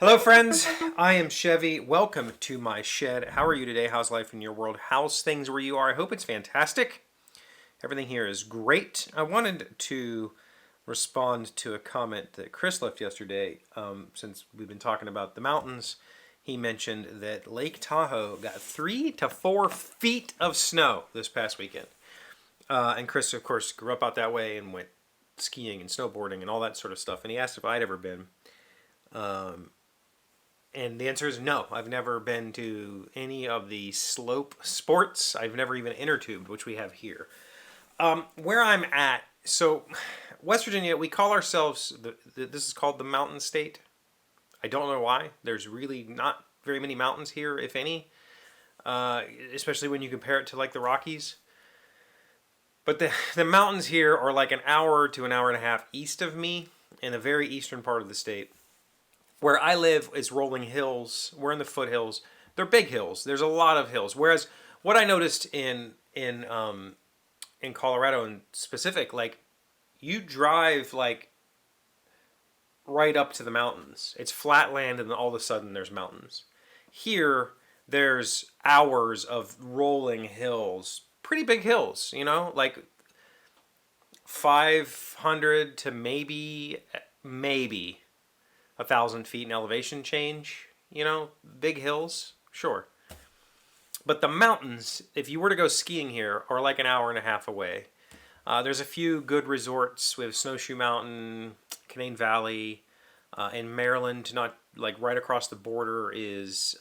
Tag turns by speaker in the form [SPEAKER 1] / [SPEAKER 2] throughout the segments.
[SPEAKER 1] Hello, friends. I am Chevy. Welcome to my shed. How are you today? How's life in your world? How's things where you are? I hope it's fantastic. Everything here is great. I wanted to respond to a comment that Chris left yesterday. Since we've been talking about the mountains, he mentioned that Lake Tahoe got 3 to 4 feet of snow this past weekend. And Chris, of course, grew up out that way and went skiing and snowboarding and all that sort of stuff. And he asked if I'd ever been. And the answer is no. I've never been to any of the slope sports. I've never even inner tubed, which we have here. Where I'm at, so West Virginia, we call ourselves, this is called the Mountain State. I don't know why. There's really not very many mountains here, if any, especially when you compare it to like the Rockies. But the mountains here are like an hour to an hour and a half east of me in the very eastern part of the state. Where I live is rolling hills. We're in the foothills. They're big hills. There's a lot of hills. Whereas what I noticed in Colorado in specific, like you drive like right up to the mountains. It's flat land, and then all of a sudden there's mountains. Here, there's hours of rolling hills, pretty big hills. Like 500 to maybe 1,000 feet in elevation change, big hills, sure. But the mountains, if you were to go skiing here, are like an hour and a half away. There's a few good resorts. We have Snowshoe Mountain, Canaan Valley, in Maryland, not like right across the border is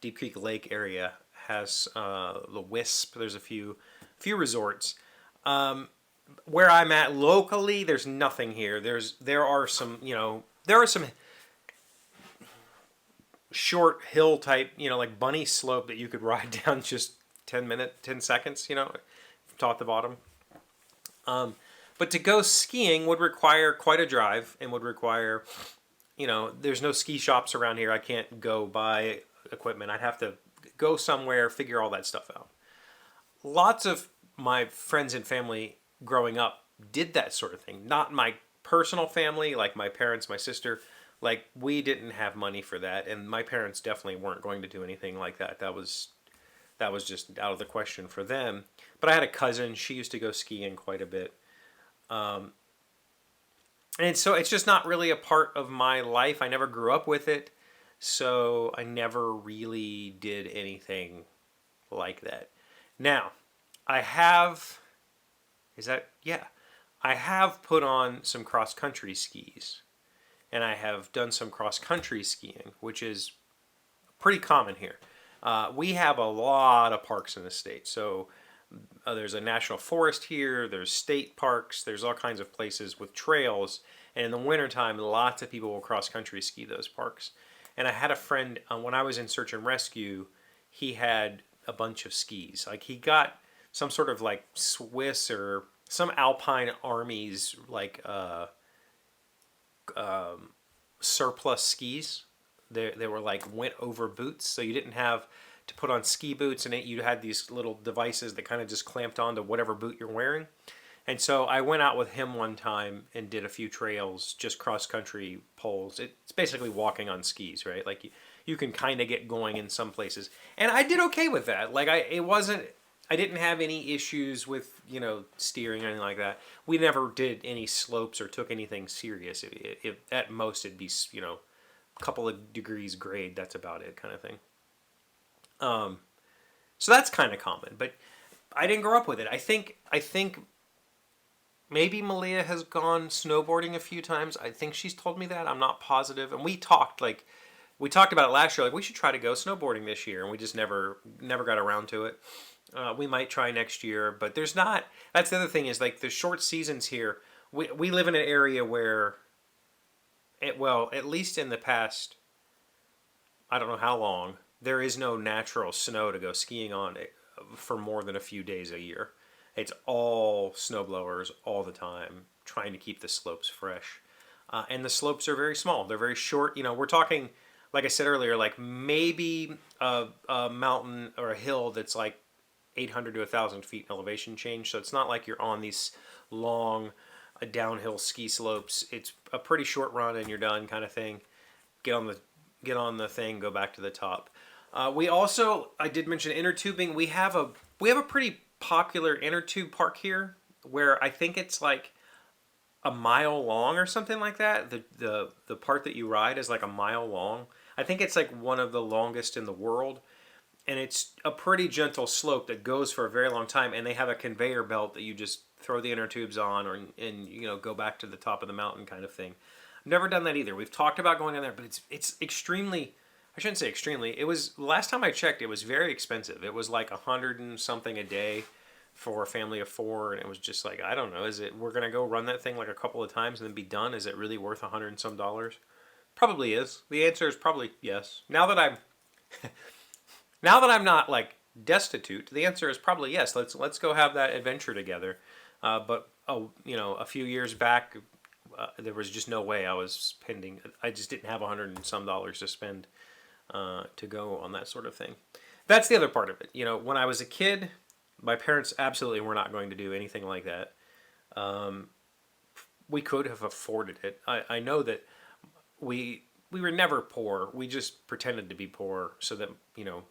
[SPEAKER 1] Deep Creek Lake area has the Wisp. There's a few resorts. Where I'm at locally, there's nothing here. There are some short hill type, like bunny slope that you could ride down just 10 seconds, top to bottom. But to go skiing would require quite a drive and would require, there's no ski shops around here. I can't go buy equipment. I'd have to go somewhere, figure all that stuff out. Lots of my friends and family growing up did that sort of thing. Not my personal family, like my parents, my sister. Like we didn't have money for that, and my parents definitely weren't going to do anything like that. That was just out of the question for them. But I had a cousin. She used to go skiing quite a bit. And so it's just not really a part of my life. I never grew up with it. So I never really did anything like that. Now, I have put on some cross-country skis. And I have done some cross-country skiing, which is pretty common here. We have a lot of parks in the state. So there's a national forest here, there's state parks, there's all kinds of places with trails. And in the wintertime, lots of people will cross-country ski those parks. And I had a friend, when I was in search and rescue, he had a bunch of skis. Like he got some sort of like Swiss or some Alpine Army's like surplus skis. They were like went over boots, so you didn't have to put on ski boots, and you had these little devices that kind of just clamped onto whatever boot you're wearing. And so I went out with him one time and did a few trails, just cross-country poles. It's basically walking on skis, right? Like you can kind of get going in some places. And I did okay with that. Like I didn't have any issues with, steering or anything like that. We never did any slopes or took anything serious. If at most it'd be, a couple of degrees grade. That's about it, kind of thing. So that's kind of common, but I didn't grow up with it. I think maybe Malia has gone snowboarding a few times. I think she's told me that. I'm not positive. And we talked about it last year. Like we should try to go snowboarding this year, and we just never got around to it. We might try next year, but there's not. That's the other thing is like the short seasons here. We live in an area where, at least in the past, I don't know how long, there is no natural snow to go skiing on for more than a few days a year. It's all snowblowers all the time, trying to keep the slopes fresh. And the slopes are very small. They're very short. We're talking, like I said earlier, like maybe a mountain or a hill that's like 800 to 1,000 feet in elevation change. So it's not like you're on these long downhill ski slopes. It's a pretty short run and you're done kind of thing. Get on the thing, go back to the top. We also, I did mention inner tubing. We have a pretty popular inner tube park here where I think it's like a mile long or something like that. The part that you ride is like a mile long. I think it's like one of the longest in the world. And it's a pretty gentle slope that goes for a very long time. And they have a conveyor belt that you just throw the inner tubes on and you know, go back to the top of the mountain kind of thing. I've never done that either. We've talked about going in there, but it's extremely, I shouldn't say extremely. It was, last time I checked, it was very expensive. It was like $100 and something a day for a family of 4, and it was just like, I don't know, we're gonna go run that thing like a couple of times and then be done? Is it really worth $100 and some dollars? Probably is. The answer is probably yes. Now that I'm not like destitute, the answer is probably yes. Let's go have that adventure together. But you know, a few years back, there was just no way I was spending. I just didn't have $100 and some dollars to spend to go on that sort of thing. That's the other part of it. You know, when I was a kid, my parents absolutely were not going to do anything like that. We could have afforded it. I know that we were never poor. We just pretended to be poor so that, you know,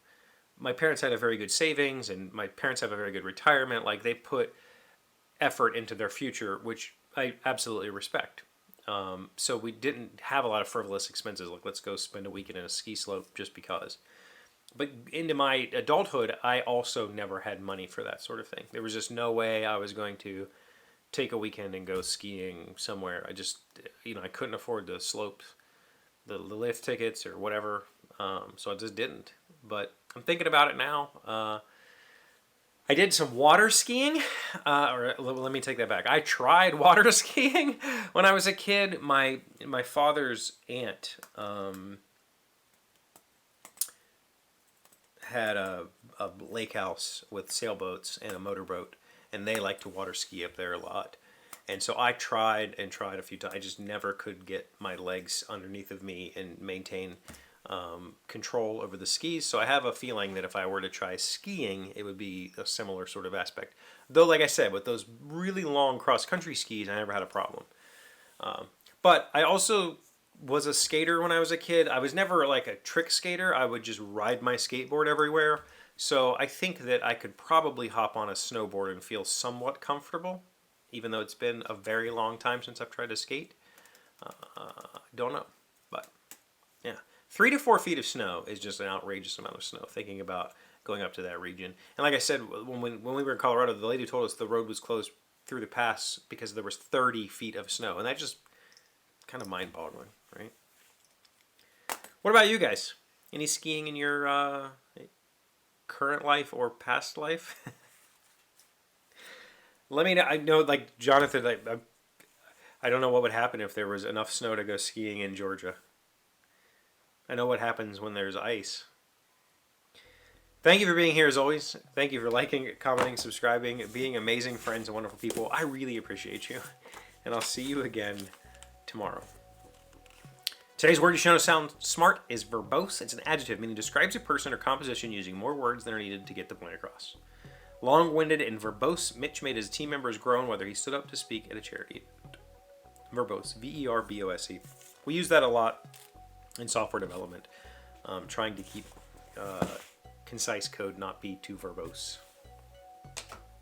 [SPEAKER 1] my parents had a very good savings and my parents have a very good retirement. Like, they put effort into their future, which I absolutely respect. So we didn't have a lot of frivolous expenses, like let's go spend a weekend in a ski slope just because. But into my adulthood, I also never had money for that sort of thing. There was just no way I was going to take a weekend and go skiing somewhere. I just, you know, I couldn't afford the slopes, the lift tickets or whatever. So I just didn't. But I'm thinking about it now. I did some water skiing, or let me take that back. I tried water skiing when I was a kid. My father's aunt had a lake house with sailboats and a motorboat, and they like to water ski up there a lot. And so I tried a few times. I just never could get my legs underneath of me and maintain control over the skis. So I have a feeling that if I were to try skiing, it would be a similar sort of aspect. Though, like I said, with those really long cross-country skis, I never had a problem. But I also was a skater when I was a kid. I was never like a trick skater. I would just ride my skateboard everywhere. So I think that I could probably hop on a snowboard and feel somewhat comfortable, even though it's been a very long time since I've tried to skate. Don't know, but yeah. 3 to 4 feet of snow is just an outrageous amount of snow, thinking about going up to that region. And like I said, when we were in Colorado, the lady told us the road was closed through the pass because there was 30 feet of snow. And that just kind of mind-boggling, right? What about you guys? Any skiing in your current life or past life? Let me know. I know, like Jonathan, I don't know what would happen if there was enough snow to go skiing in Georgia. I know what happens when there's ice. Thank you for being here as always. Thank you for liking, commenting, subscribing, being amazing friends and wonderful people. I really appreciate you. And I'll see you again tomorrow. Today's word you should know sound smart is verbose. It's an adjective meaning describes a person or composition using more words than are needed to get the point across. Long-winded and verbose, Mitch made his team members groan whether he stood up to speak at a charity event. Verbose, V-E-R-B-O-S-E. We use that a lot in software development, trying to keep concise code not be too verbose.